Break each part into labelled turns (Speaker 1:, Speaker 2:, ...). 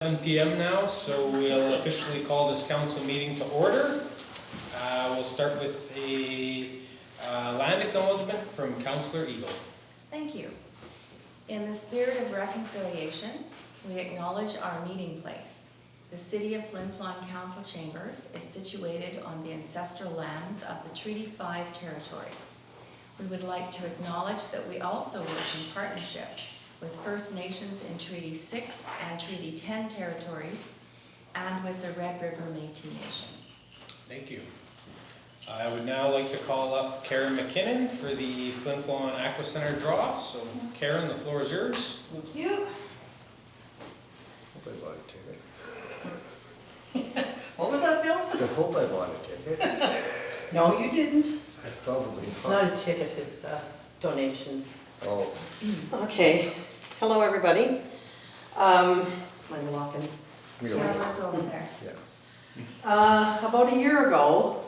Speaker 1: 7 p.m. now, so we'll officially call this council meeting to order. We'll start with a land acknowledgement from Councillor Eagle.
Speaker 2: Thank you. In the spirit of reconciliation, we acknowledge our meeting place. The City of Flin Council Chambers is situated on the ancestral lands of the Treaty 5 territory. We would like to acknowledge that we also work in partnership with First Nations in Treaty 6 and Treaty 10 territories, and with the Red River Métis Nation.
Speaker 1: Thank you. I would now like to call up Karen McKinnon for the Flin Flon Aqua Center draw. So Karen, the floor is yours.
Speaker 2: Thank you.
Speaker 3: Hope I bought a ticket.
Speaker 2: What was that, Bill?
Speaker 3: I said, hope I bought a ticket.
Speaker 4: No, you didn't.
Speaker 3: I probably
Speaker 4: It's not a ticket, it's donations.
Speaker 3: Oh,
Speaker 4: Okay, hello everybody. I'm walking.
Speaker 3: we don't.
Speaker 2: Camera's over there.
Speaker 3: Yeah.
Speaker 4: About a year ago,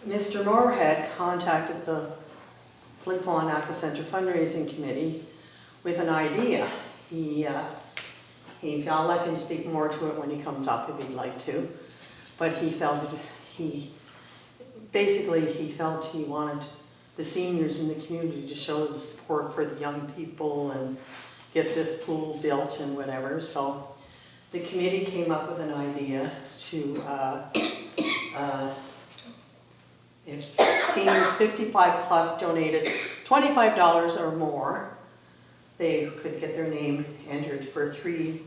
Speaker 4: Mr. Moorhead contacted the Flin Flon Aqua Center fundraising committee with an idea. I'll let him speak more to it when he comes up if he'd like to, but he felt he wanted the seniors in the community to show the support for the young people and get this pool built and whatever. So the committee came up with an idea to, if seniors 55 plus donated $25 or more, they could get their name entered for 3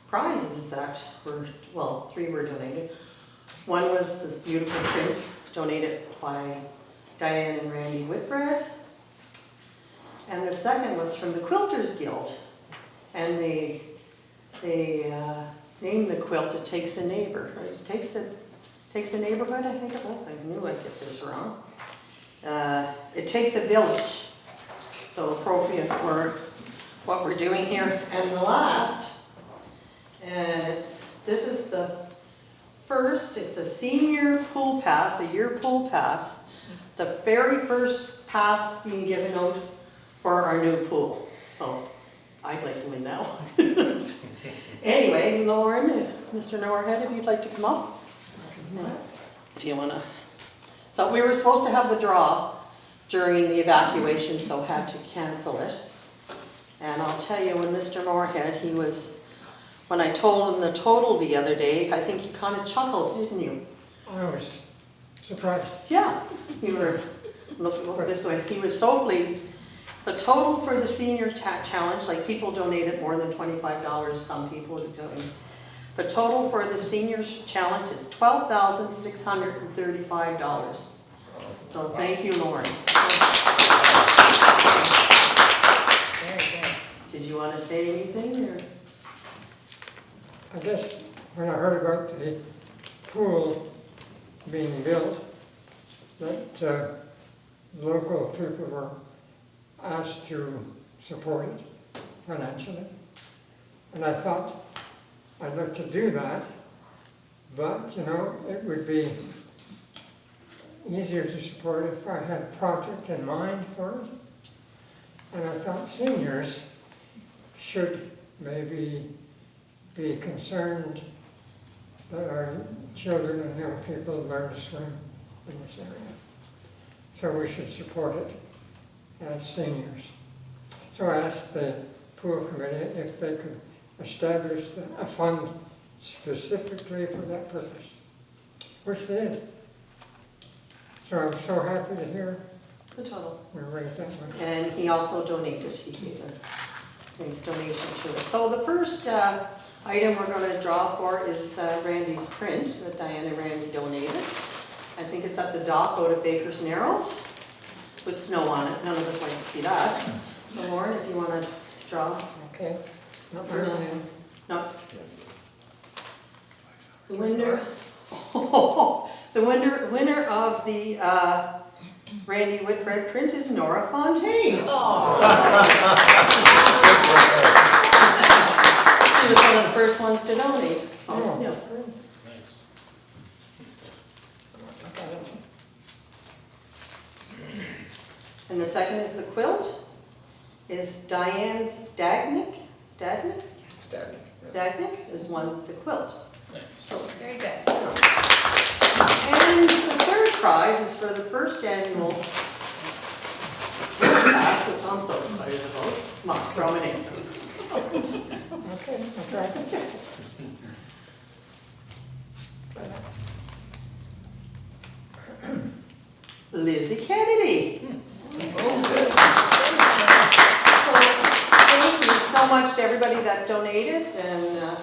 Speaker 4: prizes that were, well, 3 were donated. One was this beautiful print donated by Diane and Randy Whitbread. And the second was from the Quilters Guild. And they named the quilt It Takes a Neighbor. Right? It takes a neighborhood, I think it was. I knew I'd get this wrong. It takes a village. So appropriate for what we're doing here. And the last, and this is the first, it's a senior pool pass, a year pool pass. The very first pass being given out for our new pool. So I'd like to win that one. Anyway, Lauren, Mr. Moorhead, if you'd like to come up. If you want to. So we were supposed to have the draw during the evacuation, so had to cancel it. And I'll tell you, when Mr. Moorhead, when I told him the total the other day, I think he kind of chuckled, didn't you?
Speaker 5: I was surprised.
Speaker 4: Yeah, you were, look this way, he was so pleased. The total for the senior challenge, like people donated more than $25, some people donated. The total for the seniors challenge is $12,635. So thank you, Lauren.
Speaker 2: Very good.
Speaker 4: Did you want to say anything, or?
Speaker 5: I guess when I heard about the pool being built, that local people were asked to support it financially. And I thought I'd like to do that, but you know, it would be easier to support if I had a project in mind for it. And I thought seniors should maybe be concerned that our children and young people learn to swim in this area. So we should support it as seniors. So I asked the pool committee if they could establish a fund specifically for that purpose, which they did. So I'm so happy to hear
Speaker 4: The total.
Speaker 5: we raised that much.
Speaker 4: And he also donated, he gave a nice donation to it. So the first item we're going to draw for is Randy's print that Diane and Randy donated. I think it's at the dock out at Baker's Narrows with snow on it. None of us like to see that. So Lauren, if you want to draw.
Speaker 5: Okay. Not
Speaker 4: First.
Speaker 5: very many.
Speaker 4: No. The winner, winner of the Randy Whitbread print is Nora Fontaine. She was one of the first ones to donate.
Speaker 5: Oh.
Speaker 4: Yeah.
Speaker 1: Nice.
Speaker 4: And the second is the quilt, is Diane Stadnick.
Speaker 3: Static.
Speaker 4: Stagnick is one with the quilt.
Speaker 1: Nice.
Speaker 4: So,
Speaker 2: Very good.
Speaker 4: and the third prize is for the first annual pass, which I'm so excited about. Come on, throw it in.
Speaker 5: Okay, okay.
Speaker 4: Lizzie Kennedy. So, thank you so much to everybody that donated, and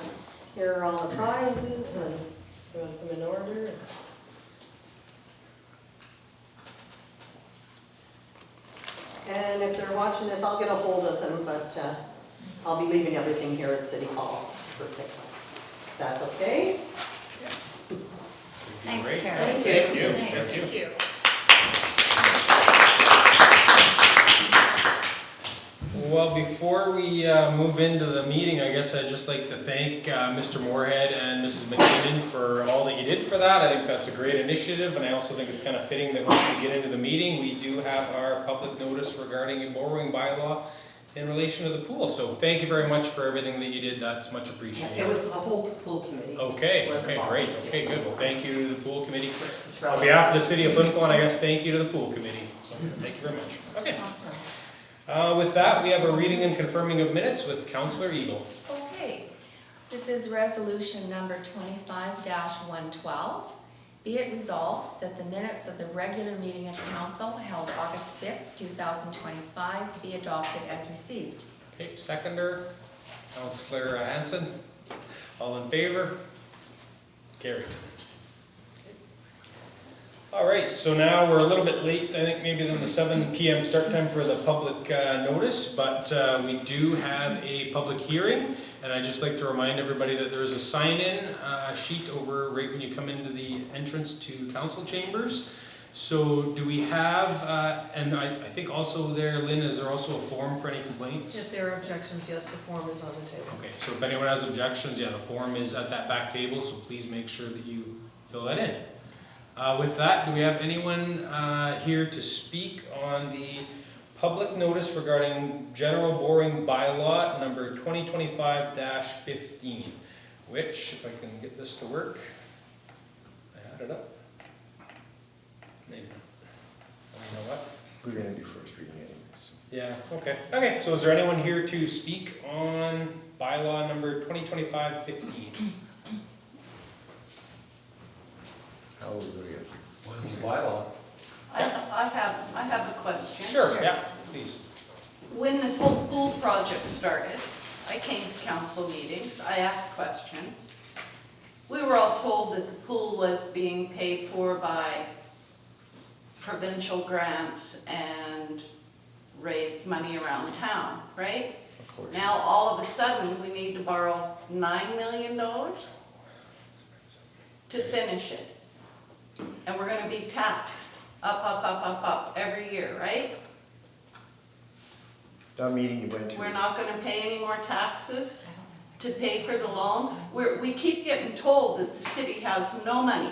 Speaker 4: here are all the prizes, and you want them in order. And if they're watching this, I'll get a hold of them, but I'll be leaving everything here at City Hall for pickup. That's okay?
Speaker 2: Thanks,
Speaker 1: Great.
Speaker 2: Karen.
Speaker 4: Thank you.
Speaker 1: Thank you.
Speaker 2: Thanks.
Speaker 1: Thank you. Well, before we move into the meeting, I guess I'd just like to thank Mr. Moorhead and Mrs. McKinnon for all that you did for that. I think that's a great initiative, and I also think it's kind of fitting that once we get into the meeting, we do have our public notice regarding a borrowing bylaw in relation to the pool. So thank you very much for everything that you did. That's much appreciated.
Speaker 4: It was the whole pool committee.
Speaker 1: Okay,
Speaker 4: Was
Speaker 1: okay,
Speaker 4: involved.
Speaker 1: great. Okay, good. Well, thank you to the pool committee.
Speaker 4: Which
Speaker 1: On
Speaker 4: was-
Speaker 1: behalf of the city of Flin Flon, I guess thank you to the pool committee. So thank you very much. Okay.
Speaker 2: Awesome.
Speaker 1: With that, we have a reading and confirming of minutes with Councillor Eagle.
Speaker 2: Okay, this is resolution number 25-112. Be it resolved that the minutes of the regular meeting of council held August 5th, 2025 be adopted as received.
Speaker 1: Okay, seconder, Councillor Hanson. All in favor? Carried. All right, so now we're a little bit late, I think maybe than the 7 p.m. start time for the public notice, but we do have a public hearing, and I'd just like to remind everybody that there is a sign-in sheet over right when you come into the entrance to council chambers. So do we have, and I think also there, Lynn, is there also a form for any complaints?
Speaker 6: If there are objections, yes, the form is on the table.
Speaker 1: Okay, so if anyone has objections, yeah, the form is at that back table, so please make sure that you fill that in. With that, do we have anyone here to speak on the public notice regarding general boring bylaw number 2025-15, which, if I can get this to work, I had it up. Maybe not. You know what?
Speaker 3: We're gonna do first reading anyways.
Speaker 1: Yeah, okay. Okay, so is there anyone here to speak on bylaw number 2025-15?
Speaker 3: Hallelujah.
Speaker 7: What is the bylaw?
Speaker 6: I have a question.
Speaker 1: Sure, yeah, please.
Speaker 6: When this whole pool project started, I came to council meetings, I asked questions. We were all told that the pool was being paid for by provincial grants and raised money around town, right?
Speaker 3: Of course.
Speaker 6: Now, all of a sudden, we need to borrow $9 million to finish it. And we're gonna be taxed up every year, right?
Speaker 3: That meeting you went to.
Speaker 6: We're not gonna pay any more taxes to pay for the loan. We keep getting told that the city has no money.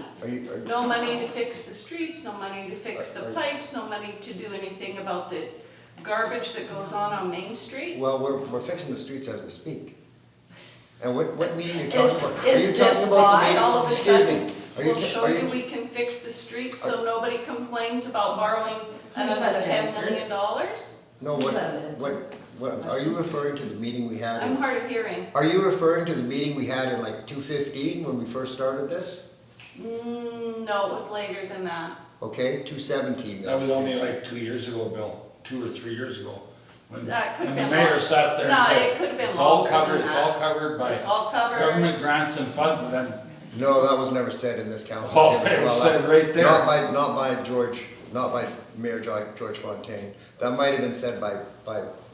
Speaker 6: No money to fix the streets, no money to fix the pipes, no money to do anything about the garbage that goes on Main Street.
Speaker 3: Well, we're fixing the streets as we speak. And what meeting are you
Speaker 6: Is
Speaker 3: talking about? Are you
Speaker 6: this
Speaker 3: talking about the
Speaker 6: why
Speaker 3: meeting-
Speaker 6: all of a
Speaker 3: Excuse
Speaker 6: sudden
Speaker 3: me. Are you
Speaker 6: we'll
Speaker 3: ta-
Speaker 6: show
Speaker 3: are
Speaker 6: you we can fix the streets so nobody complains about borrowing
Speaker 4: Who's
Speaker 6: another
Speaker 4: that
Speaker 6: $10
Speaker 4: answer?
Speaker 6: million?
Speaker 3: No,
Speaker 4: Who's that answer?
Speaker 3: are you referring to the meeting we had?
Speaker 6: I'm hard of hearing.
Speaker 3: Are you referring to the meeting we had in like 215 when we first started this?
Speaker 6: No, it was later than that.
Speaker 3: Okay, 217
Speaker 7: That was
Speaker 3: then.
Speaker 7: only like 2 years ago, Bill, 2 or 3 years ago. When
Speaker 6: That could have
Speaker 7: when the
Speaker 6: been
Speaker 7: mayor
Speaker 6: long-
Speaker 7: sat there and
Speaker 6: No,
Speaker 7: said,
Speaker 6: it could have been
Speaker 7: it's all
Speaker 6: longer
Speaker 7: covered,
Speaker 6: than
Speaker 7: it's all
Speaker 6: that.
Speaker 7: covered by
Speaker 6: It's all covered.
Speaker 7: government grants and funds, and then,
Speaker 3: No, that was never said in this council.
Speaker 7: oh,
Speaker 3: chamber.
Speaker 7: it was
Speaker 3: Well,
Speaker 7: said right there.
Speaker 3: Not by Mayor George Fontaine. That might have been said by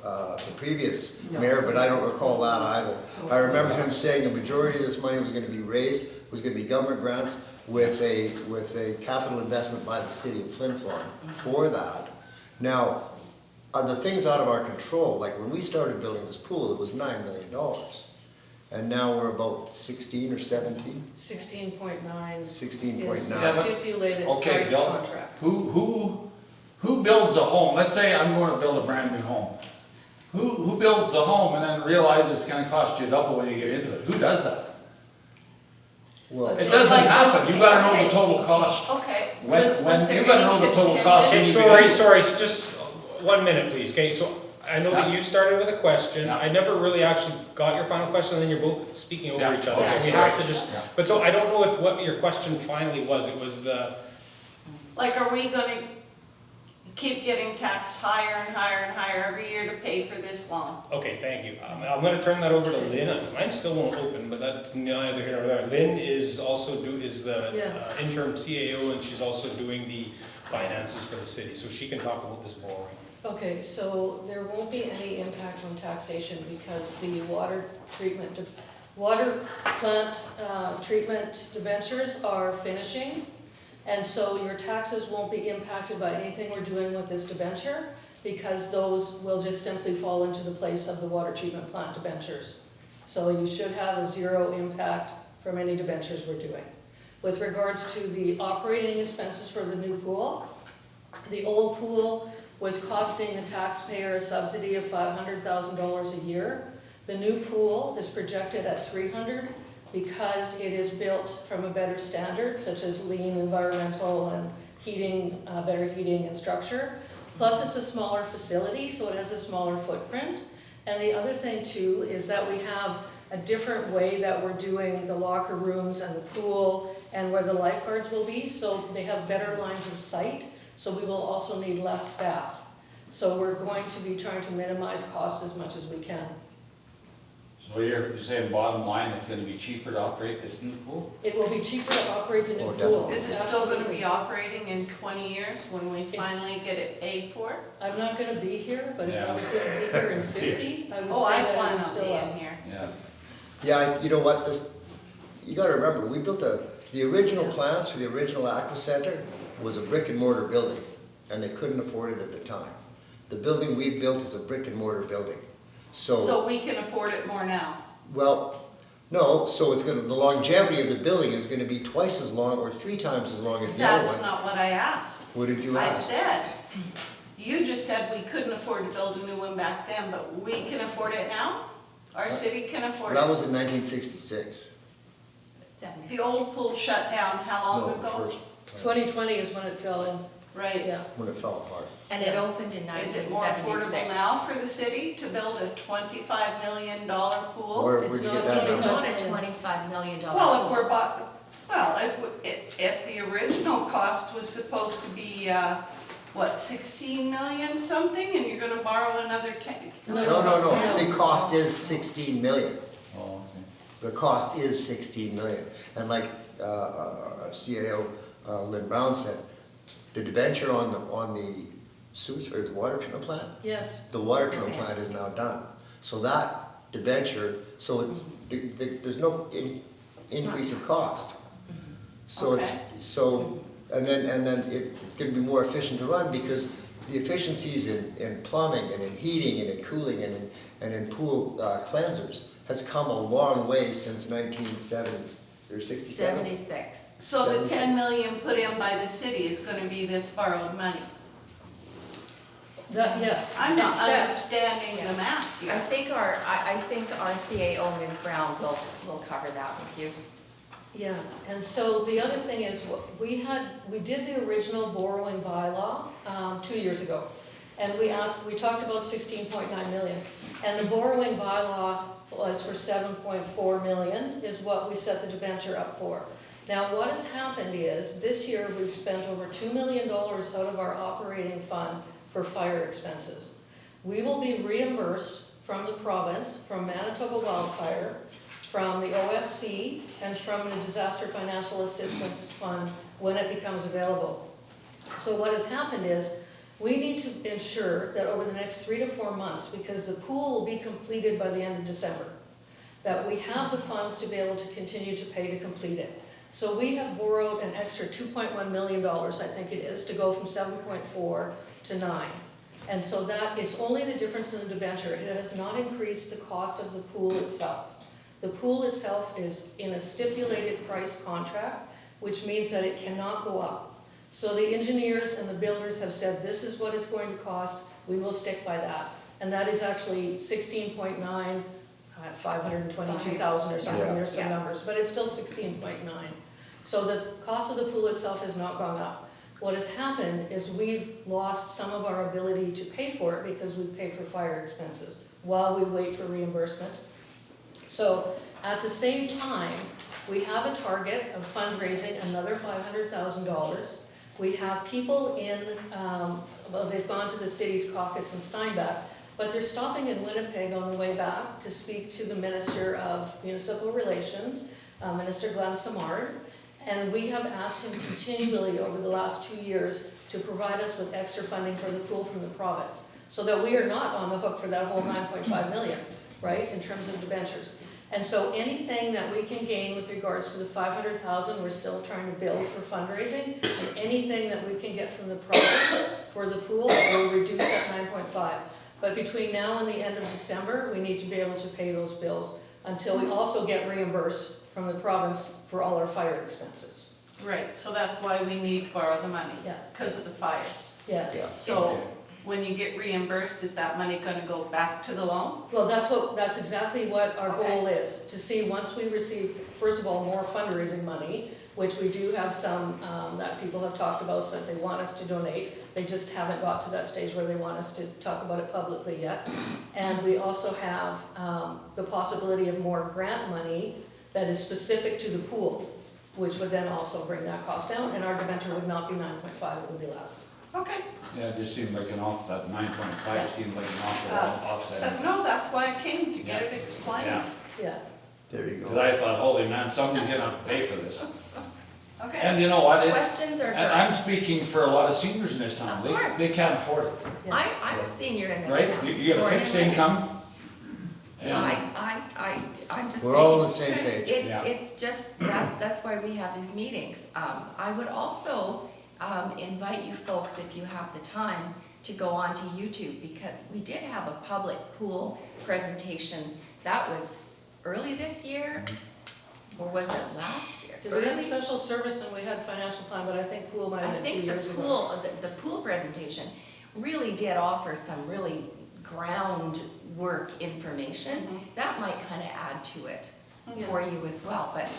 Speaker 3: the previous mayor, but I don't recall that either. I remember him saying the majority of this money was gonna be raised, was gonna be government grants with a capital investment by the city of Flin Flon for that. Now, are the things out of our control? Like when we started building this pool, it was $9 million. And now we're about 16 or 17?
Speaker 6: 16.9 is
Speaker 3: 16.9.
Speaker 7: Yeah, but-
Speaker 6: stipulated
Speaker 7: okay,
Speaker 6: price
Speaker 7: Bill,
Speaker 6: contract.
Speaker 7: who builds a home? Let's say I'm going to build a brand new home. Who builds a home and then realizes it's gonna cost you double when you get into it? Who does that?
Speaker 3: Well,
Speaker 7: It doesn't
Speaker 6: Like
Speaker 7: happen, you better know
Speaker 6: okay.
Speaker 7: the total cost.
Speaker 6: Okay.
Speaker 7: When
Speaker 6: Was there
Speaker 7: you better
Speaker 6: any
Speaker 7: know the total cost.
Speaker 1: Okay,
Speaker 6: contingency?
Speaker 1: sorry, just 1 minute, please, okay, so I know that you started with a question,
Speaker 7: Yeah.
Speaker 1: I never really actually got your final question, and then you're both speaking over
Speaker 7: Yeah.
Speaker 1: each other, so
Speaker 6: Yeah,
Speaker 1: we
Speaker 6: sure.
Speaker 1: have to just,
Speaker 7: Yeah.
Speaker 1: but so I don't know if what your question finally was, it was the,
Speaker 6: Like, are we gonna keep getting taxed higher and higher and higher every year to pay for this loan?
Speaker 1: okay, thank you. I'm gonna turn that over to Lynn, mine still won't open, but that's neither here nor there. Lynn is also is the
Speaker 4: Yeah.
Speaker 1: interim CAO, and she's also doing the finances for the city, so she can talk about this borrowing.
Speaker 8: Okay, so there won't be any impact on taxation because the water plant treatment debentures are finishing. And so your taxes won't be impacted by anything we're doing with this debenture because those will just simply fall into the place of the water treatment plant debentures. So you should have a zero impact from any debentures we're doing. With regards to the operating expenses for the new pool, the old pool was costing the taxpayer a subsidy of $500,000 a year. The new pool is projected at $300,000 because it is built from a better standard, such as lean environmental and heating, better heating and structure. Plus it's a smaller facility, so it has a smaller footprint. And the other thing too is that we have a different way that we're doing the locker rooms and the pool and where the lifeguards will be, so they have better lines of sight. So we will also need less staff. So we're going to be trying to minimize cost as much as we can.
Speaker 7: So you're saying bottom line, it's gonna be cheaper to operate this new pool?
Speaker 8: It will be cheaper to operate the new
Speaker 3: Oh,
Speaker 8: pool.
Speaker 3: definitely.
Speaker 6: Is it still gonna
Speaker 8: Absolutely.
Speaker 6: be operating in 20 years when we
Speaker 8: It's-
Speaker 6: finally get it paid for?
Speaker 8: I'm not gonna be here, but if
Speaker 7: Yeah.
Speaker 8: I was gonna be here in 50, I would
Speaker 6: Oh,
Speaker 8: say
Speaker 6: I
Speaker 8: that it
Speaker 6: plan
Speaker 8: was
Speaker 6: on
Speaker 8: still up.
Speaker 6: being here.
Speaker 7: Yeah.
Speaker 3: Yeah, you know what, you gotta remember, we built the original plans for the original Aqua Center was a brick and mortar building, and they couldn't afford it at the time. The building we built is a brick and mortar building,
Speaker 6: So we can afford it more now?
Speaker 3: well, no, so the longevity of the building is gonna be twice as long or 3 times as long as the other
Speaker 6: That's
Speaker 3: one.
Speaker 6: not what I asked.
Speaker 3: What did you
Speaker 6: I
Speaker 3: ask?
Speaker 6: said, you just said we couldn't afford to build a new one back then, but we can afford it now? Our city can afford
Speaker 3: That
Speaker 6: it?
Speaker 3: was in 1966.
Speaker 2: 76.
Speaker 6: The old pool shut down how long
Speaker 3: No,
Speaker 6: ago?
Speaker 3: first,
Speaker 8: 2020 is when it fell in,
Speaker 6: Right.
Speaker 8: yeah.
Speaker 3: when it fell apart.
Speaker 2: And it opened in
Speaker 6: Is it more affordable
Speaker 2: 1976.
Speaker 6: now for the city to build a $25 million pool?
Speaker 3: Where'd
Speaker 8: It's
Speaker 3: you
Speaker 8: not
Speaker 3: get that
Speaker 2: It's
Speaker 3: number?
Speaker 2: not a $25 million
Speaker 6: Well, if
Speaker 2: pool.
Speaker 6: we're if the original cost was supposed to be, 16 million something, and you're gonna borrow another 10?
Speaker 3: No, the cost is 16 million.
Speaker 7: Oh, okay.
Speaker 3: The cost is 16 million. And like our CAO Lynn Brown said, the debenture on the sewage or the water treatment plant,
Speaker 8: Yes,
Speaker 3: the water treatment plant is now done. So that debenture, so it's, there's no increase of cost. So it's, and then it's gonna be more efficient to run because the efficiencies in plumbing and in heating and in cooling and in pool cleansers has come a long way since 1970 or 67.
Speaker 2: 76.
Speaker 6: So the 10 million put in by the city is gonna be this borrowed money?
Speaker 8: yes.
Speaker 6: I'm not
Speaker 8: Except-
Speaker 6: understanding the math
Speaker 2: I
Speaker 6: here.
Speaker 2: think our CAO, Ms. Brown, will cover that with you.
Speaker 8: Yeah, and so the other thing is, we did the original borrowing bylaw 2 years ago. And we talked about 16.9 million. And the borrowing bylaw was for 7.4 million is what we set the debenture up for. Now, what has happened is, this year we've spent over $2 million out of our operating fund for fire expenses. We will be reimbursed from the province, from Manitoba Wildfire, from the OFC, and from the Disaster Financial Assistance Fund when it becomes available. So what has happened is, we need to ensure that over the next 3 to 4 months, because the pool will be completed by the end of December, that we have the funds to be able to continue to pay to complete it. So we have borrowed an extra $2.1 million, I think it is, to go from 7.4 to 9. And so that, it's only the difference in the debenture. It has not increased the cost of the pool itself. The pool itself is in a stipulated price contract, which means that it cannot go up. So the engineers and the builders have said, this is what it's going to cost, we will stick by that. and that is actually 16.9, 522,000 or something,
Speaker 3: Yeah.
Speaker 8: there's some
Speaker 2: Yeah.
Speaker 8: numbers, but it's still 16.9. So the cost of the pool itself has not gone up. What has happened is we've lost some of our ability to pay for it because we pay for fire expenses while we wait for reimbursement. So at the same time, we have a target of fundraising another $500,000. We have people in, well, they've gone to the city's caucus in Steinbach, but they're stopping in Winnipeg on the way back to speak to the Minister of Municipal Relations, Minister Glenn Samard. And we have asked him continually over the last 2 years to provide us with extra funding for the pool from the province, so that we are not on the hook for that whole 9.5 million, right, in terms of debentures. And so anything that we can gain with regards to the 500,000, we're still trying to build for fundraising, and anything that we can get from the province for the pool will reduce that 9.5. But between now and the end of December, we need to be able to pay those bills until we also get reimbursed from the province for all our fire expenses.
Speaker 6: Right, so that's why we need to borrow the money,
Speaker 8: Yeah.
Speaker 6: because of the fires.
Speaker 8: Yes.
Speaker 3: Yeah.
Speaker 6: So when you get reimbursed, is that money gonna go back to the loan?
Speaker 8: Well, that's exactly what our goal is, to see once we receive, first of all, more fundraising money, which we do have some, that people have talked about, that they want us to donate. They just haven't got to that stage where they want us to talk about it publicly yet. And we also have, the possibility of more grant money that is specific to the pool, which would then also bring that cost down, and our debenture would not be 9.5, it would be less.
Speaker 6: Okay.
Speaker 7: Yeah, it just seemed like an off, that 9.5 seemed like an awful lot offset.
Speaker 6: No, that's why I came, to get it explained.
Speaker 7: Yeah,
Speaker 8: Yeah,
Speaker 3: There you
Speaker 7: because
Speaker 3: go.
Speaker 7: I thought, holy man, somebody's gonna have to pay for this.
Speaker 6: Okay.
Speaker 7: And you know what, it's,
Speaker 2: Questions are
Speaker 7: and I'm
Speaker 2: direct.
Speaker 7: speaking for a lot of seniors in this town,
Speaker 2: Of course.
Speaker 7: they can't afford it,
Speaker 8: yeah.
Speaker 2: I'm a senior in this
Speaker 7: right?
Speaker 2: town.
Speaker 7: You get a
Speaker 2: born and
Speaker 7: fixed
Speaker 2: raised.
Speaker 7: income.
Speaker 2: No,
Speaker 7: And,
Speaker 2: I'm just saying.
Speaker 3: We're all on the same page.
Speaker 7: Yeah.
Speaker 2: It's just, that's why we have these meetings. I would also, invite you folks, if you have the time, to go onto YouTube, because we did have a public pool presentation. That was early this year, or was it last year?
Speaker 8: Did we have
Speaker 2: Early-
Speaker 8: special service and we had financial plan, but I think pool might
Speaker 2: I
Speaker 8: have been 2
Speaker 2: think the
Speaker 8: years ago.
Speaker 2: pool, the pool presentation really did offer some really groundwork information. That might kind of add to it for you as well, but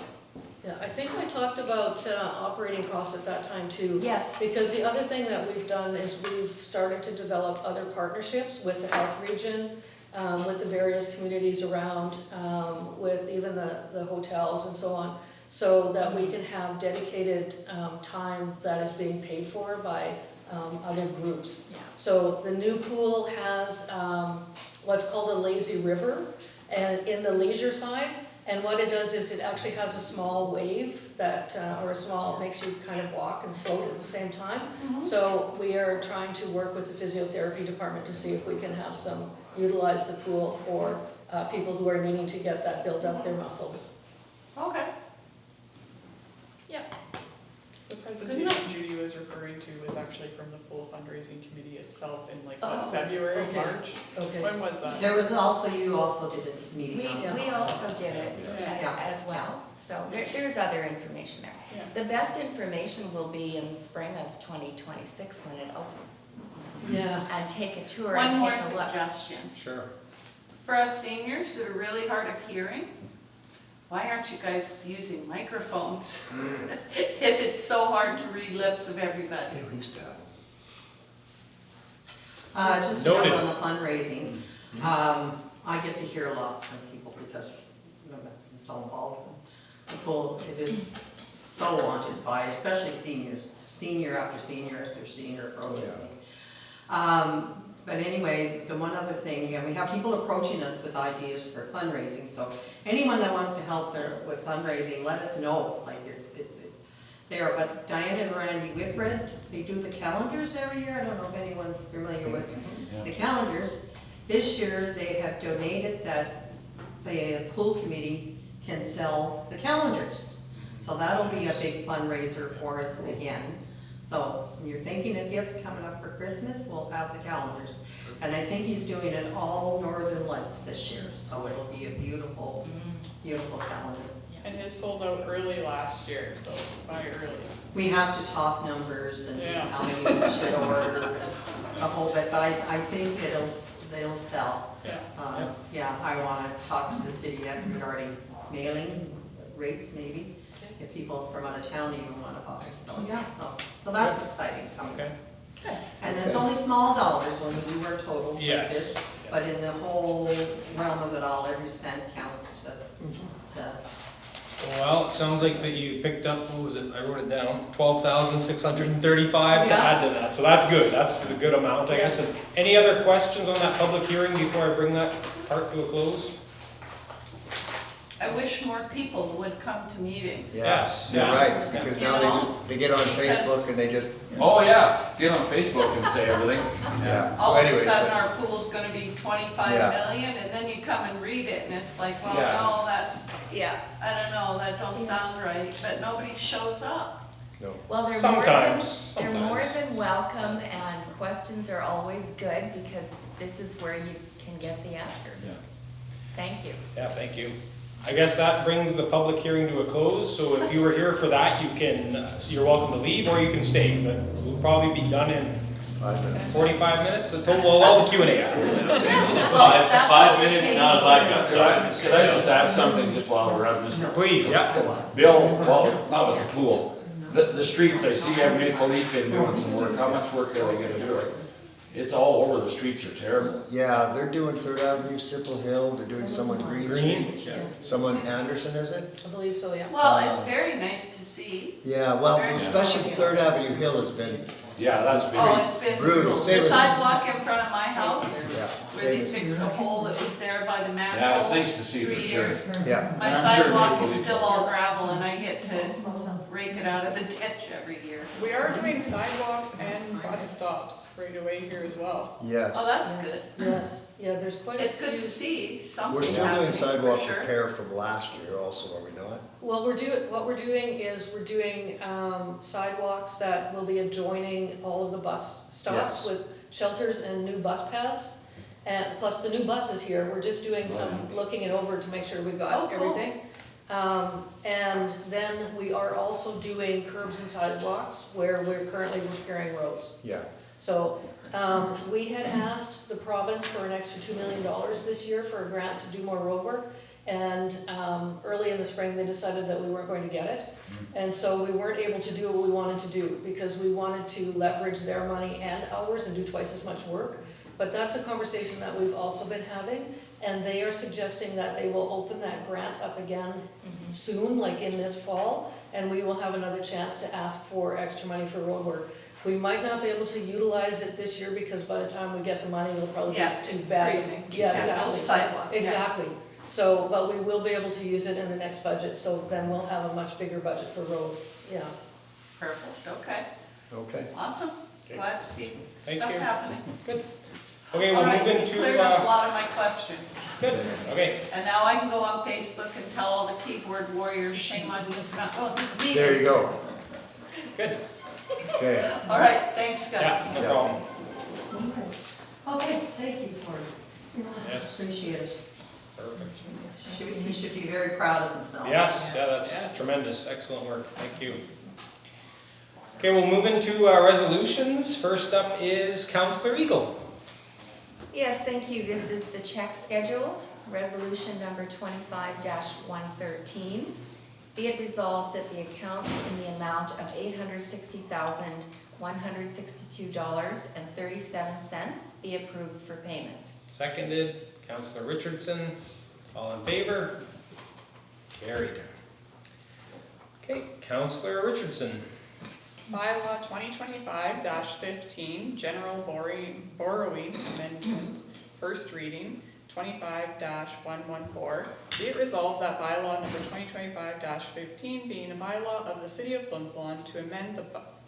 Speaker 8: Yeah, I think I talked about operating costs at that time too.
Speaker 2: yes,
Speaker 8: Because the other thing that we've done is we've started to develop other partnerships with the health region, with the various communities around, with even the hotels and so on, so that we can have dedicated time that is being paid for by other groups.
Speaker 2: yeah.
Speaker 8: So the new pool has what's called a lazy river, and in the leisure side, and what it does is it actually has a small wave that, or a small, makes you kind of walk and float at the same time. So we are trying to work with the physiotherapy department to see if we can have some, utilize the pool for people who are needing to get that, build up their muscles.
Speaker 6: Okay.
Speaker 2: Yep.
Speaker 9: The presentation Judy was referring to was actually from the pool fundraising committee itself in like, what, February,
Speaker 8: okay.
Speaker 9: March?
Speaker 8: Okay.
Speaker 9: When was that?
Speaker 4: There was also, you also did a meeting
Speaker 2: We,
Speaker 4: on
Speaker 8: Yeah.
Speaker 2: we also did it
Speaker 4: Yeah.
Speaker 2: as well, so there's other information there.
Speaker 9: Yeah.
Speaker 2: The best information will be in the spring of 2026 when it opens,
Speaker 8: Yeah.
Speaker 2: and take a tour
Speaker 6: One
Speaker 2: and
Speaker 6: more
Speaker 2: take a look.
Speaker 6: suggestion.
Speaker 1: Sure.
Speaker 6: For us seniors that are really hard of hearing, why aren't you guys using microphones? It is so hard to read lips of everybody.
Speaker 3: Yeah, we used to have.
Speaker 4: Just to
Speaker 1: Noted.
Speaker 4: note on the fundraising, I get to hear lots from people because I'm so involved. The pool, it is so wanted by, especially seniors, senior after senior after senior protesting. But anyway, the one other thing, yeah, we have people approaching us with ideas for fundraising, so anyone that wants to help with fundraising, let us know, like it's there. But Diane and Randy Whitbread, they do the calendars every year, I don't know if anyone's familiar with the calendars. This year, they have donated that the pool committee can sell the calendars. So that'll be a big fundraiser for us again. So when you're thinking of gifts coming up for Christmas, we'll have the calendars. And I think he's doing it all Northern Lights this year, so it'll be a beautiful, beautiful calendar.
Speaker 9: And his sold out early last year, so buy early.
Speaker 4: We have to talk numbers and
Speaker 9: Yeah.
Speaker 4: how many we should order, a whole bit, but I think they'll sell.
Speaker 1: Yeah.
Speaker 4: Yeah, I wanna talk to the city yet regarding mailing rates maybe, if people from out of town even wanna buy, so, yeah, so that's exciting coming.
Speaker 1: Okay.
Speaker 4: And it's only small dollars when we do our totals like
Speaker 1: Yes.
Speaker 4: this, but in the whole realm of it all, every cent counts to
Speaker 1: Well, it sounds like that you picked up, what was it, I wrote it down, 12,635 to
Speaker 4: Yeah.
Speaker 1: add to that, so that's good, that's a good amount, I guess. And any other questions on that public hearing before I bring that part to a close?
Speaker 6: I wish more people would come to meetings.
Speaker 1: Yes.
Speaker 3: You're
Speaker 1: Yeah.
Speaker 3: right, because now they get on Facebook and they just,
Speaker 7: Oh, yeah, get on Facebook and say everything.
Speaker 3: yeah, so
Speaker 6: All of a
Speaker 3: anyways.
Speaker 6: sudden,
Speaker 3: but-
Speaker 6: our pool's gonna be 25
Speaker 3: Yeah.
Speaker 6: million, and then you come and read it, and it's like, well,
Speaker 7: Yeah.
Speaker 6: no, I don't know, that don't sound right, but nobody shows up.
Speaker 3: No.
Speaker 2: Well, they're
Speaker 1: Sometimes,
Speaker 2: they're more
Speaker 1: sometimes.
Speaker 2: than welcome, and questions are always good, because this is where you can get the answers.
Speaker 1: Yeah.
Speaker 2: Thank you.
Speaker 1: Yeah, thank you. I guess that brings the public hearing to a close, so if you were here for that, you can, you're welcome to leave or you can stay, but we'll probably be done in
Speaker 3: 5 minutes.
Speaker 1: 45 minutes, well, all the Q&A after.
Speaker 7: Five minutes, not if I got. Could I just ask something just while we're at this?
Speaker 1: Please, yeah.
Speaker 7: Bill, well, not with the pool, the streets, I see Maple Leaf in doing some work, how much work are they gonna do? Like, it's all over, the streets are terrible.
Speaker 3: Yeah, they're doing Third Avenue, Sipple Hill, they're doing some on Green
Speaker 1: Green?
Speaker 3: Street. Some on Anderson, is it?
Speaker 8: I believe so, yeah.
Speaker 6: Well, it's very nice to see.
Speaker 3: Yeah, well, especially Third Avenue Hill has been,
Speaker 7: Yeah, that's big.
Speaker 6: Oh, it's been
Speaker 3: Brutal.
Speaker 6: the
Speaker 3: Same as-
Speaker 6: sidewalk in front of my house,
Speaker 3: yeah,
Speaker 6: where
Speaker 3: same
Speaker 6: they
Speaker 3: as,
Speaker 6: fixed a hole that was there by the
Speaker 7: Yeah,
Speaker 6: manhole.
Speaker 7: it's nice to see for
Speaker 6: 3
Speaker 7: sure.
Speaker 6: years.
Speaker 3: yeah.
Speaker 6: My
Speaker 7: And I'm sure
Speaker 6: sidewalk
Speaker 7: Maple
Speaker 6: is
Speaker 7: Leaf-
Speaker 6: still all gravel, and I get to rake it out of the ditch every year.
Speaker 9: We are doing sidewalks and bus stops right away here as well.
Speaker 3: Yes.
Speaker 6: Oh, that's good.
Speaker 8: Yes, yeah, there's quite a few.
Speaker 6: It's good to see something
Speaker 3: We're still
Speaker 6: happening,
Speaker 3: doing sidewalk
Speaker 6: for sure.
Speaker 3: repair from last year also, are we not?
Speaker 8: Well, what we're doing is we're doing sidewalks that will be adjoining all of the bus stops
Speaker 3: Yes.
Speaker 8: with shelters and new bus pads. And plus the new buses here, we're just doing some looking it over to make sure we've
Speaker 6: Oh,
Speaker 8: got
Speaker 6: cool.
Speaker 8: everything. And then we are also doing curbs and sidewalks where we're currently repairing roads.
Speaker 3: Yeah,
Speaker 8: So, we had asked the province for an extra $2 million this year for a grant to do more road work. And, early in the spring, they decided that we weren't going to get it. And so we weren't able to do what we wanted to do, because we wanted to leverage their money and ours and do twice as much work. But that's a conversation that we've also been having, and they are suggesting that they will open that grant up again soon, like in this fall, and we will have another chance to ask for extra money for road work. We might not be able to utilize it this year, because by the time we get the money, it'll probably
Speaker 6: Yeah,
Speaker 8: be too
Speaker 6: it's
Speaker 8: bad.
Speaker 6: freezing.
Speaker 8: Yeah,
Speaker 6: Can't build a
Speaker 8: exactly.
Speaker 6: sidewalk. Yeah.
Speaker 8: Exactly. So, but we will be able to use it in the next budget, so then we'll have a much bigger budget for road, yeah.
Speaker 6: Perfect, okay,
Speaker 3: okay.
Speaker 6: awesome. Glad to see
Speaker 1: Thank
Speaker 6: stuff
Speaker 1: you.
Speaker 6: happening.
Speaker 1: Good. Okay,
Speaker 6: All
Speaker 1: we'll
Speaker 6: right,
Speaker 1: move
Speaker 6: you
Speaker 1: into,
Speaker 6: cleared up a lot of my questions.
Speaker 1: good, okay.
Speaker 6: And now I can go on Facebook and tell all the keyboard warriors, shame on you for not going to the meeting.
Speaker 3: There you go.
Speaker 1: Good,
Speaker 3: Okay.
Speaker 6: All right, thanks, guys.
Speaker 1: yeah, no
Speaker 3: Yeah.
Speaker 1: problem.
Speaker 4: Okay, thank you for
Speaker 1: Yes,
Speaker 4: appreciate it.
Speaker 1: perfect.
Speaker 4: He should be very proud of himself.
Speaker 1: Yes, yeah, that's tremendous, excellent work, thank you. Okay, we'll move into resolutions. First up is Councillor Eagle.
Speaker 2: Yes, thank you. This is the check schedule, resolution number 25-113. Be it resolved that the accounts in the amount of $860,162.37 be approved for payment.
Speaker 1: Seconded, Councillor Richardson. All in favor? Carried. Okay, Councillor Richardson.
Speaker 9: Bylaw 2025-15, general borrowing amendment, first reading, 25-114. Be it resolved that bylaw number 2025-15, being a bylaw of the City of Flin to amend the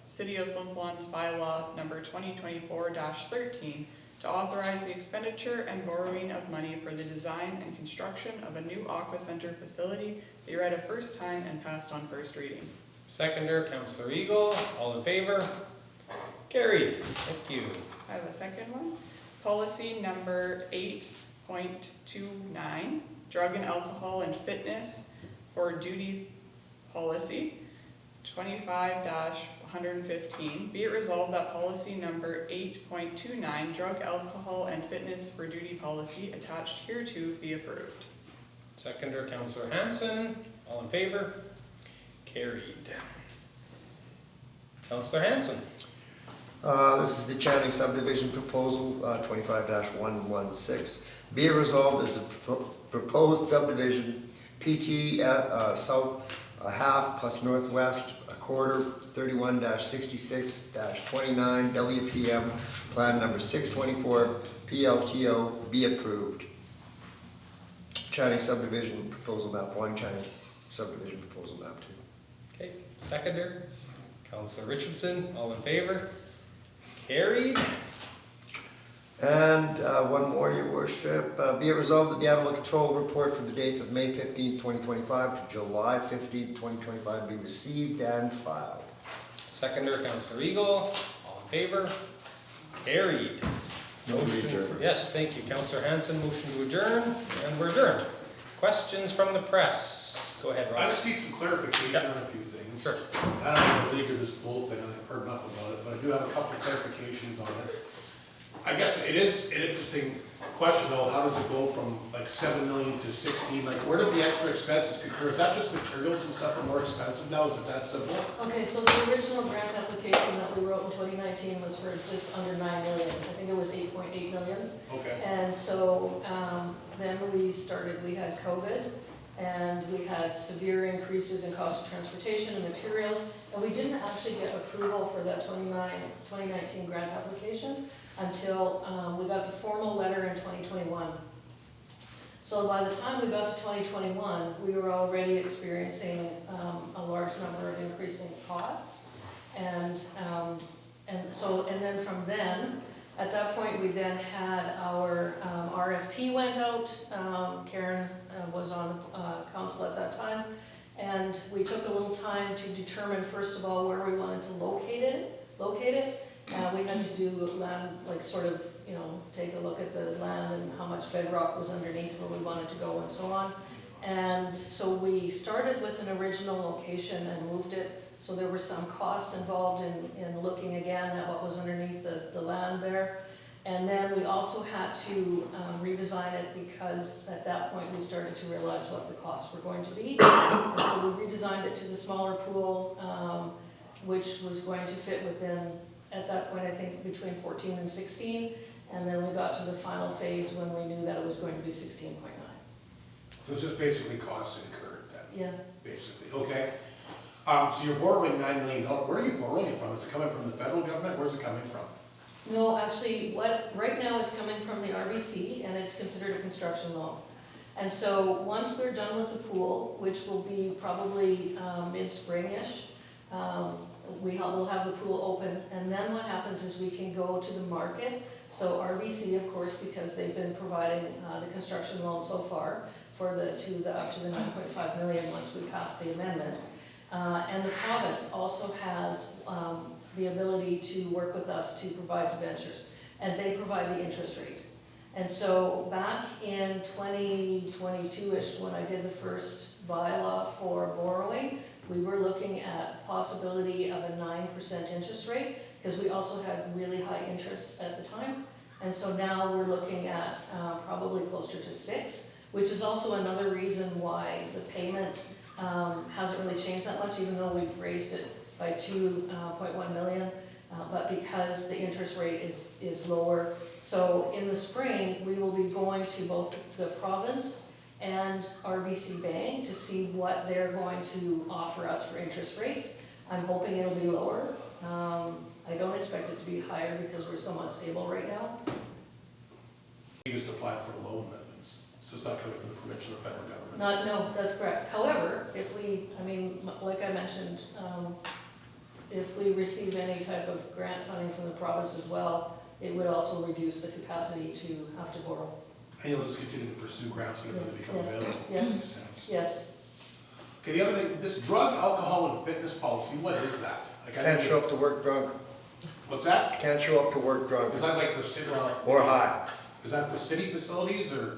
Speaker 9: City of Flin bylaw number 2024-13 to authorize the expenditure and borrowing of money for the design and construction of a new aqua center facility, be read a first time and passed on first reading.
Speaker 1: Seconder, Councillor Eagle. All in favor? Carried. Thank you.
Speaker 9: I have a second one. Policy number 8.29, drug and alcohol and fitness for duty policy. 25-115, be it resolved that policy number 8.29, drug, alcohol, and fitness for duty policy attached hereto be approved.
Speaker 1: Seconder, Councillor Hanson. All in favor? Carried. Councillor Hanson.
Speaker 3: This is the Channing subdivision proposal, 25-116. Be it resolved that the proposed subdivision, PT south a half plus northwest a quarter, 31-66-29 WPM, plan number 624, PLTO, be approved. Channing subdivision proposal map 1, Channing subdivision proposal map 2.
Speaker 1: Okay, seconder, Councillor Richardson. All in favor? Carried.
Speaker 3: And one more, your worship. Be it resolved that the animal control report for the dates of May 15, 2025 to July 15, 2025 be received and filed.
Speaker 1: Seconder, Councillor Eagle. All in favor? Carried. Motion. Yes, thank you, Councillor Hanson. Motion to adjourn, and we're adjourned. Questions from the press? Go ahead,
Speaker 10: I
Speaker 1: Rob.
Speaker 10: just need some clarification on a few things.
Speaker 1: Sure.
Speaker 10: I don't know the league of this bull thing, I've heard enough about it, but I do have a couple of clarifications on it. I guess it is an interesting question though, how does it go from like 7 million to 16? Like where did the extra expenses concur? Is that just materials and stuff are more expensive now? Is it that simple?
Speaker 8: Okay, so the original grant application that we wrote in 2019 was for just under 9 million. I think it was 8.8 million.
Speaker 10: Okay.
Speaker 8: And so then we had COVID, and we had severe increases in cost of transportation and materials, and we didn't actually get approval for that 2019 grant application until we got the formal letter in 2021. So by the time we got to 2021, we were already experiencing a large number of increasing costs. And then from then, at that point, we then had our RFP went out. Karen was on council at that time. And we took a little time to determine, first of all, where we wanted to locate it. We had to do land, like sort of, take a look at the land and how much bedrock was underneath where we wanted to go and so on. And so we started with an original location and moved it. So there were some costs involved in looking again at what was underneath the land there. And then we also had to redesign it because at that point we started to realize what the costs were going to be. And so we redesigned it to the smaller pool, which was going to fit within, at that point, I think between 14 and 16. And then we got to the final phase when we knew that it was going to be 16.9.
Speaker 10: So it's just basically costs incurred then?
Speaker 8: Yeah.
Speaker 10: Basically, okay. So you're borrowing $9 million. Where are you borrowing it from? Is it coming from the federal government? Where's it coming from?
Speaker 8: No, actually, right now it's coming from the RBC, and it's considered a construction loan. And so once we're done with the pool, which will be probably mid-spring-ish, we'll have the pool open, and then what happens is we can go to the market. So RBC, of course, because they've been providing the construction loan so far for up to the 9.5 million once we pass the amendment. And the province also has the ability to work with us to provide debentures, and they provide the interest rate. And so back in 2022-ish, when I did the first bylaw for borrowing, we were looking at possibility of a 9% interest rate, because we also had really high interest at the time. And so now we're looking at probably closer to 6, which is also another reason why the payment hasn't really changed that much, even though we've raised it by 2.1 million, but because the interest rate is lower. So in the spring, we will be going to both the province and RBC Bank to see what they're going to offer us for interest rates. I'm hoping it'll be lower. I don't expect it to be higher because we're somewhat stable right now.
Speaker 10: You just applied for a loan amendments, so it's not coming from the provincial or federal government?
Speaker 8: No, that's correct. However, if like I mentioned, if we receive any type of grant funding from the province as well, it would also reduce the capacity to have to borrow.
Speaker 10: And you'll just continue to pursue grants whenever they become
Speaker 8: Yes.
Speaker 10: available?
Speaker 8: Yes.
Speaker 10: Makes sense.
Speaker 8: Yes.
Speaker 10: Okay, the other thing, this drug, alcohol, and fitness policy, what is that? Like, I
Speaker 3: Can't
Speaker 10: didn't-
Speaker 3: show up to work drunk.
Speaker 10: What's that?
Speaker 3: Can't show up to work drunk
Speaker 10: Is that like for city,
Speaker 3: or high.
Speaker 10: is that for city facilities or?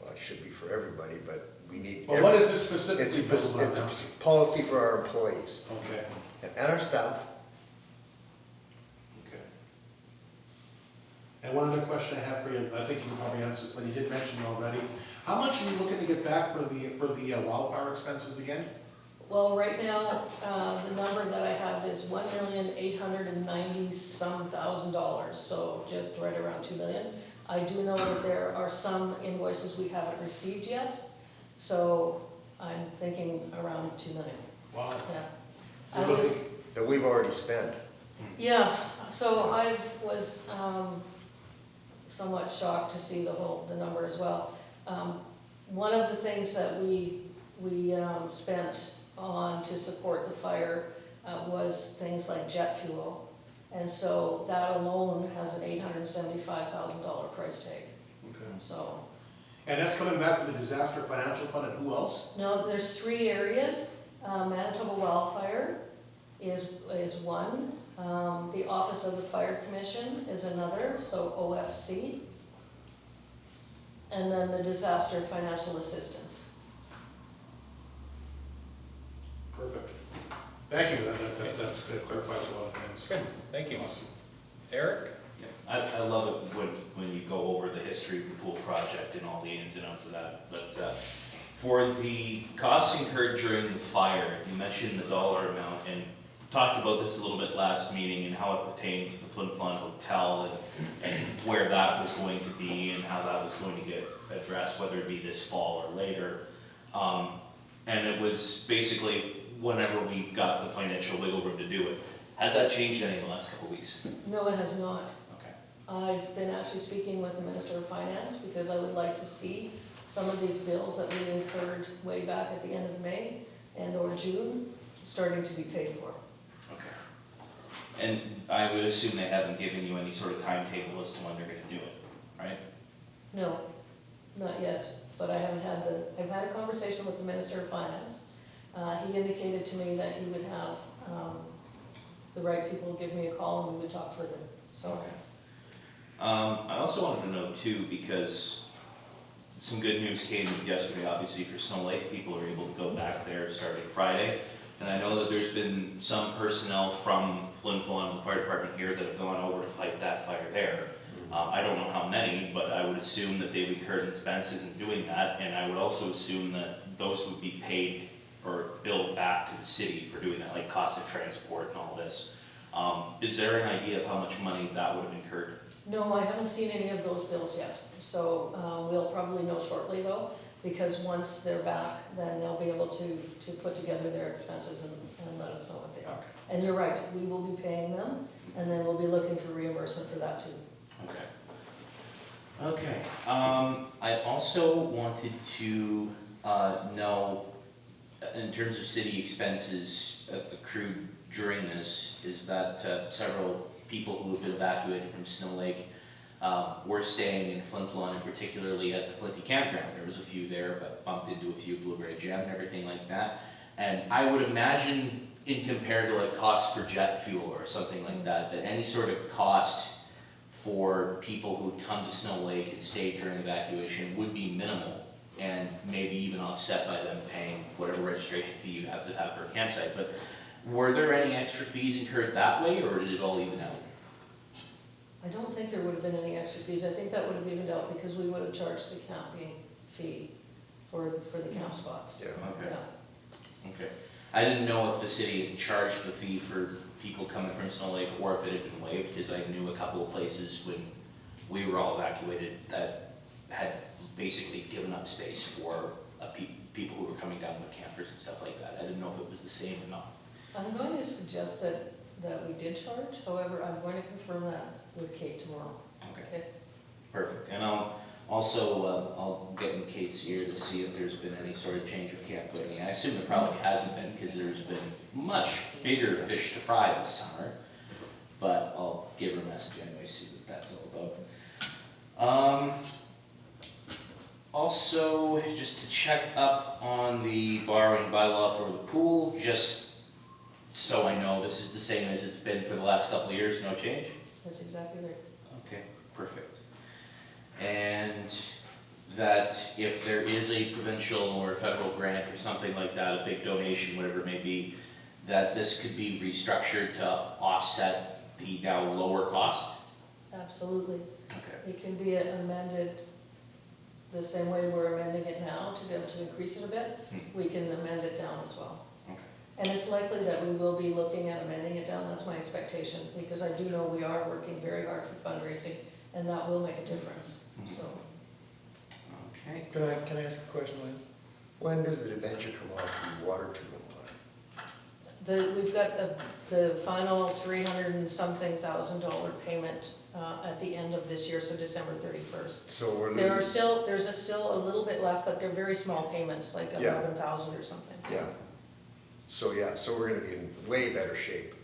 Speaker 3: Well, it should be for everybody, but we need.
Speaker 10: But what is this
Speaker 3: It's a,
Speaker 10: specifically built on now?
Speaker 3: it's a policy for our employees
Speaker 10: Okay,
Speaker 3: and our staff.
Speaker 10: okay. And one other question I have for you, I think you can probably answer this, but you did mention it already. How much are you looking to get back for the wildfire expenses again?
Speaker 8: Well, right now, the number that I have is $1,890,000 some, so just right around 2 million. I do know that there are some invoices we haven't received yet, so I'm thinking around 2 million,
Speaker 10: Wow.
Speaker 8: yeah.
Speaker 10: So
Speaker 8: I
Speaker 10: you're looking-
Speaker 8: was,
Speaker 3: That we've already spent.
Speaker 8: yeah, so I was somewhat shocked to see the number as well. One of the things that we spent on to support the fire was things like jet fuel. And so that alone has an $875,000 price tag,
Speaker 10: Okay.
Speaker 8: so.
Speaker 10: And that's coming back from the disaster financial fund, and who else?
Speaker 8: No, there's 3 areas. Manitoba Wildfire is one. The Office of the Fire Commission is another, so OFC. And then the Disaster Financial Assistance.
Speaker 10: Perfect. Thank you, that's good, clarifies a lot of things.
Speaker 1: Good, thank you.
Speaker 10: Awesome.
Speaker 1: Eric?
Speaker 11: I love it when you go over the history of the pool project and all the ins and outs of that. But for the costs incurred during the fire, you mentioned the dollar amount and talked about this a little bit last meeting and how it pertained to the Flin Flon Hotel and where that was going to be and how that was going to get addressed, whether it be this fall or later. And it was basically whenever we've got the financial wiggle room to do it. Has that changed any in the last couple of weeks?
Speaker 8: No, it has not.
Speaker 11: Okay.
Speaker 8: I've been actually speaking with the Minister of Finance because I would like to see some of these bills that we incurred way back at the end of May and or June starting to be paid for.
Speaker 11: Okay. And I would assume they haven't given you any sort of timetable as to when they're gonna do it, right?
Speaker 8: No, not yet, but I've had a conversation with the Minister of Finance. He indicated to me that he would have the right people give me a call and we would talk further, so.
Speaker 11: Okay. I also wanted to know too, because some good news came yesterday, obviously for Snow Lake, people are able to go back there starting Friday. And I know that there's been some personnel from Flin Flon and the fire department here that have gone over to fight that fire there. I don't know how many, but I would assume that they've incurred expenses in doing that, and I would also assume that those would be paid or billed back to the city for doing that, like cost of transport and all this. Is there an idea of how much money that would have incurred?
Speaker 8: No, I haven't seen any of those bills yet, so we'll probably know shortly though, because once they're back, then they'll be able to put together their expenses and let us know what they are. And you're right, we will be paying them, and then we'll be looking for reimbursement for that too.
Speaker 11: Okay. Okay, I also wanted to know, in terms of city expenses accrued during this, is that several people who have been evacuated from Snow Lake were staying in Flin Flon, and particularly at the Flinty campground. There was a few there, but bumped into a few Blueberry Gem and everything like that. And I would imagine, in compared to like costs for jet fuel or something like that, that any sort of cost for people who would come to Snow Lake and stay during evacuation would be minimal, and maybe even offset by them paying whatever registration fee you have to have for a campsite. But were there any extra fees incurred that way, or did it all even out?
Speaker 8: I don't think there would have been any extra fees. I think that would have evened out because we would have charged the camping fee for the camp spots.
Speaker 3: Yeah.
Speaker 11: Okay.
Speaker 8: Yeah.
Speaker 11: Okay. I didn't know if the city had charged the fee for people coming from Snow Lake or if it had been waived, because I knew a couple of places when we were all evacuated that had basically given up space for people who were coming down with campers and stuff like that. I didn't know if it was the same or not.
Speaker 8: I'm going to suggest that we did charge, however, I'm going to confirm that with Kate tomorrow.
Speaker 11: Okay. Perfect. And I'll get in Kate's ear to see if there's been any sort of change of camp Whitney. I assume there probably hasn't been, because there's been much bigger fish to fry this summer. But I'll give her a message anyway, see what that's all about. Also, just to check up on the borrowing bylaw for the pool, just so I know this is the same as it's been for the last couple of years, no change?
Speaker 8: That's exactly right.
Speaker 11: Okay, perfect. And that if there is a provincial or a federal grant or something like that, a big donation, whatever it may be, that this could be restructured to offset the now lower costs?
Speaker 8: Absolutely.
Speaker 11: Okay.
Speaker 8: It can be amended the same way we're amending it now to be able to increase it a bit. We can amend it down as well.
Speaker 11: Okay.
Speaker 8: And it's likely that we will be looking at amending it down, that's my expectation, because I do know we are working very hard for fundraising, and that will make a difference, so.
Speaker 11: Okay.
Speaker 3: Can I ask a question, Lynn? When does the debenture come off the water treatment plant?
Speaker 8: We've got the final $300 and something thousand payment at the end of this year, so December 31st.
Speaker 3: So we're
Speaker 8: There's
Speaker 3: losing.
Speaker 8: still a little bit left, but they're very small payments, like
Speaker 3: Yeah.
Speaker 8: 11,000 or something. so.
Speaker 3: Yeah. So we're gonna be in way better shape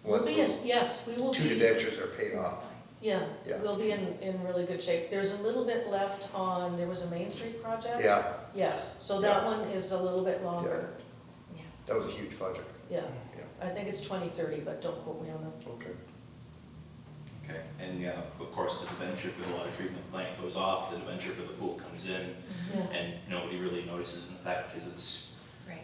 Speaker 8: We'll
Speaker 3: once
Speaker 8: be
Speaker 3: those
Speaker 8: in, yes, we will
Speaker 3: two
Speaker 8: be,
Speaker 3: debentures are paid off.
Speaker 8: yeah,
Speaker 3: Yeah.
Speaker 8: we'll be in really good shape. There's a little bit left on, there was a Main Street project.
Speaker 3: Yeah,
Speaker 8: Yes, so that one is a little bit longer,
Speaker 3: that was a huge project.
Speaker 8: yeah.
Speaker 3: Yeah.
Speaker 8: I think it's 2030, but don't quote me on that.
Speaker 3: Okay.
Speaker 11: Okay, and yeah, of course, the debenture for the water treatment plant goes off, the debenture for the pool comes in,
Speaker 8: Yeah.
Speaker 11: and nobody really notices in fact, because it's,
Speaker 2: Right.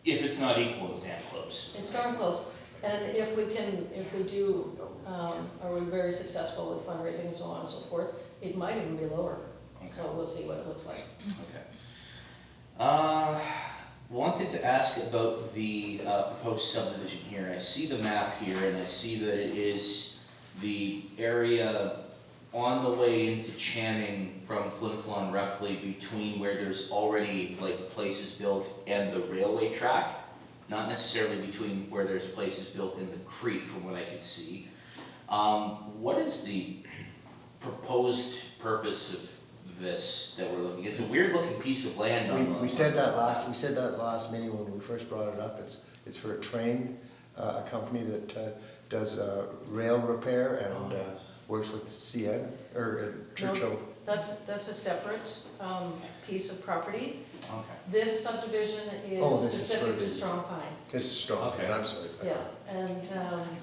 Speaker 11: if it's not equal, it's damn close.
Speaker 8: It's darn close, and if we do, are we very successful with fundraising and so on and so forth, it might even be lower, so
Speaker 11: Okay.
Speaker 8: we'll see what it looks like.
Speaker 11: Okay. Wanted to ask about the proposed subdivision here. I see the map here, and I see that it is the area on the way into Channing from Flin Flon, roughly between where there's already like places built and the railway track, not necessarily between where there's places built in the creek, from what I can see. What is the proposed purpose of this that we're looking? It's a weird looking piece of land on the.
Speaker 3: We said that last meeting when we first brought it up. It's for a train, a company that does rail repair and works with CN, or Churchill.
Speaker 8: That's a separate piece of property.
Speaker 11: Okay.
Speaker 8: This subdivision
Speaker 3: Oh,
Speaker 8: is
Speaker 3: this is
Speaker 8: specific
Speaker 3: for
Speaker 8: to
Speaker 3: the-
Speaker 8: Strong Pine.
Speaker 3: This is strong,
Speaker 11: Okay.
Speaker 3: I'm sorry.
Speaker 8: Yeah, and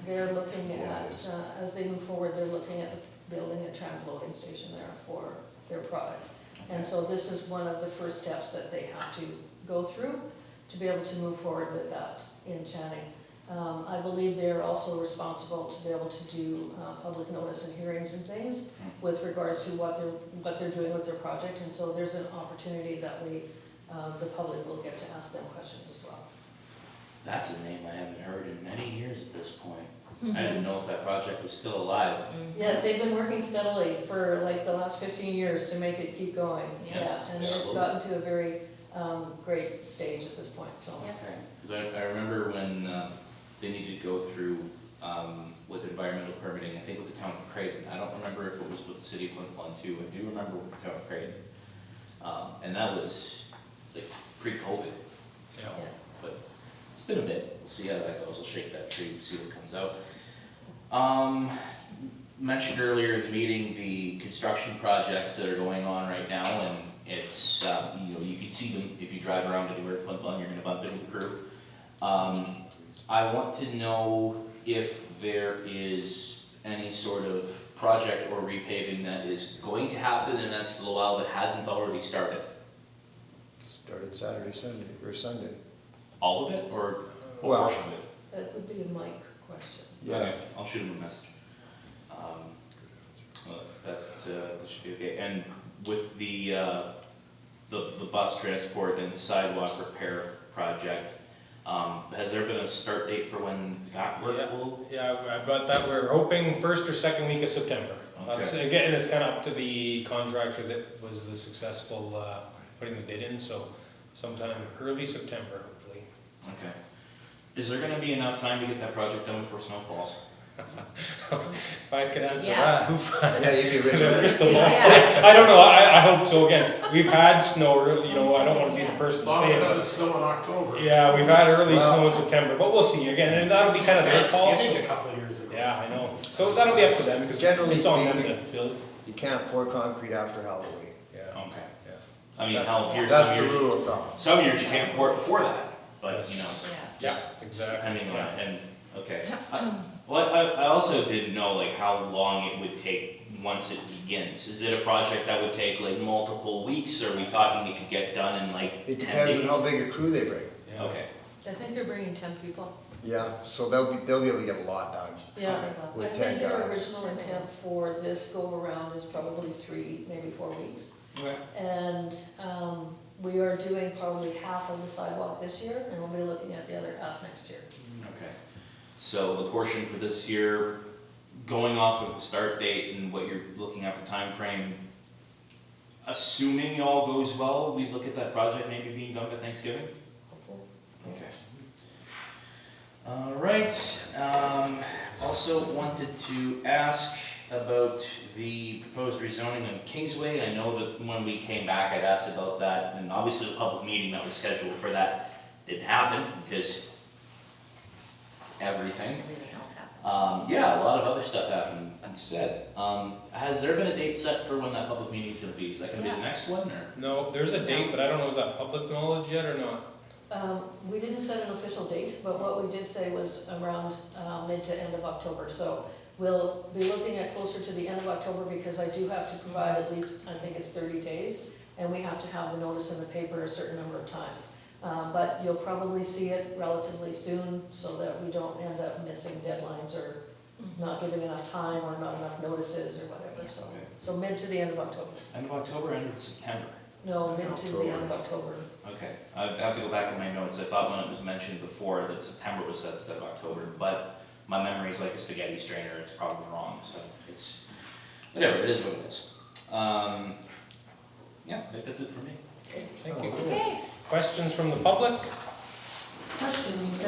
Speaker 8: they're looking
Speaker 3: Yeah,
Speaker 8: at,
Speaker 3: it is.
Speaker 8: as they move forward, they're looking at building a transloading station there for their product. And so this is one of the first steps that they have to go through to be able to move forward with that in Channing. I believe they're also responsible to be able to do public notice and hearings and things with regards to what they're doing with their project. And so there's an opportunity that the public will get to ask them questions as well.
Speaker 11: That's a name I haven't heard in many years at this point. I didn't know if that project was still alive.
Speaker 8: Yeah, they've been working steadily for like the last 15 years to make it keep going.
Speaker 2: Yeah.
Speaker 8: And they've gotten to a very great stage at this point, so.
Speaker 2: Yeah.
Speaker 11: Okay. 'Cause I remember when they needed to go through with environmental permitting, I think with the town of Creighton. I don't remember if it was with the city of Flin Flon too. I do remember with the town of Creighton. And that was like pre-COVID. So,
Speaker 8: Yeah.
Speaker 11: but it's been a bit. We'll see how that goes. We'll shake that tree, see what comes out. Mentioned earlier in the meeting the construction projects that are going on right now, and it's, you can see them if you drive around anywhere in Flin Flon, you're gonna bump into the crew. I want to know if there is any sort of project or repaving that is going to happen in the next little while that hasn't already started.
Speaker 3: Started Saturday, Sunday, or Sunday.
Speaker 11: All of it, or a
Speaker 3: Well-
Speaker 11: portion of it?
Speaker 8: That would be a Mike question.
Speaker 11: Okay, I'll shoot him a message. That should be okay. And with the bus transport and sidewalk repair project, has there been a start date for when that work will?
Speaker 1: Yeah, I've got that, we're hoping first or second week of September. That's,
Speaker 11: Okay.
Speaker 1: again, it's kind of up to the contractor that was the successful putting the bid in, so sometime early September, hopefully.
Speaker 11: Okay. Is there gonna be enough time to get that project done before snow falls?
Speaker 1: If I could answer
Speaker 2: Yes.
Speaker 1: that.
Speaker 3: Yeah, you'd be rich. man.
Speaker 1: Crystal ball.
Speaker 2: Yes.
Speaker 1: I don't know, I hope so. Again, we've had snow, I don't want to be the person
Speaker 10: As
Speaker 1: to
Speaker 10: long
Speaker 1: say
Speaker 10: as it
Speaker 1: it,
Speaker 10: doesn't
Speaker 1: but
Speaker 10: snow in October.
Speaker 1: yeah, we've had early
Speaker 3: Well-
Speaker 1: snow in September, but we'll see again, and that'll be kind of their call.
Speaker 10: Thanksgiving
Speaker 1: So,
Speaker 10: a couple of years ago.
Speaker 1: yeah, I know. So that'll be up to them, because
Speaker 3: Generally
Speaker 1: it's on them to
Speaker 3: speaking-
Speaker 1: build.
Speaker 3: You can't pour concrete after Halloween.
Speaker 1: Yeah.
Speaker 11: Okay.
Speaker 1: Yeah.
Speaker 11: I mean,
Speaker 3: That's-
Speaker 11: hell, here's
Speaker 3: That's
Speaker 11: some
Speaker 3: the
Speaker 11: years,
Speaker 3: rule of thumb.
Speaker 11: some years you can't pour it before that, but you know,
Speaker 2: Yeah.
Speaker 1: Yeah, exactly.
Speaker 11: depending on,
Speaker 1: Yeah.
Speaker 11: and, okay. Well, I also didn't know like how long it would take once it begins? Is it a project that would take like multiple weeks, or are we talking it could get done in like 10
Speaker 3: It
Speaker 11: days?
Speaker 3: depends on how big a crew they bring.
Speaker 1: Yeah.
Speaker 11: Okay,
Speaker 8: I think they're bringing 10 people.
Speaker 3: Yeah, so they'll be able to get a lot done.
Speaker 8: Yeah, I
Speaker 3: With
Speaker 8: think
Speaker 3: 10
Speaker 8: their
Speaker 3: guys.
Speaker 8: original intent for this go-around is probably 3, maybe 4 weeks.
Speaker 11: okay.
Speaker 8: And we are doing probably half of the sidewalk this year, and we'll be looking at the other half next year.
Speaker 11: Okay, so the portion for this year, going off of the start date and what you're looking at for time frame, assuming all goes well, we look at that project maybe being done by Thanksgiving?
Speaker 8: Hopefully.
Speaker 11: Okay. All right, also wanted to ask about the proposed rezoning on Kingsway. I know that when we came back, I'd asked about that, and obviously the public meeting that was scheduled for that didn't happen because everything.
Speaker 2: Everything else happened.
Speaker 11: Yeah, a lot of other stuff happened instead. Has there been a date set for when that public meeting is gonna be? Is that gonna be the next one, or?
Speaker 1: No, there's a date, but I don't know, is that public knowledge yet or not?
Speaker 8: We didn't set an official date, but what we did say was around mid to end of October. So we'll be looking at closer to the end of October because I do have to provide at least, I think it's 30 days, and we have to have the notice in the paper a certain number of times. But you'll probably see it relatively soon so that we don't end up missing deadlines or not giving enough time or not enough notices or whatever. So mid to the end of October.
Speaker 11: End of October, end of September?
Speaker 8: No, mid to the end of October.
Speaker 11: Okay, I'd have to go back in my notes. I thought when it was mentioned before that September was set instead of October, but my memory is like a spaghetti strainer, it's probably wrong, so it's, whatever, it is what it is. Yeah, I think that's it for me.
Speaker 1: Thank you.
Speaker 2: Okay.
Speaker 1: Questions from the public?
Speaker 4: Question, you said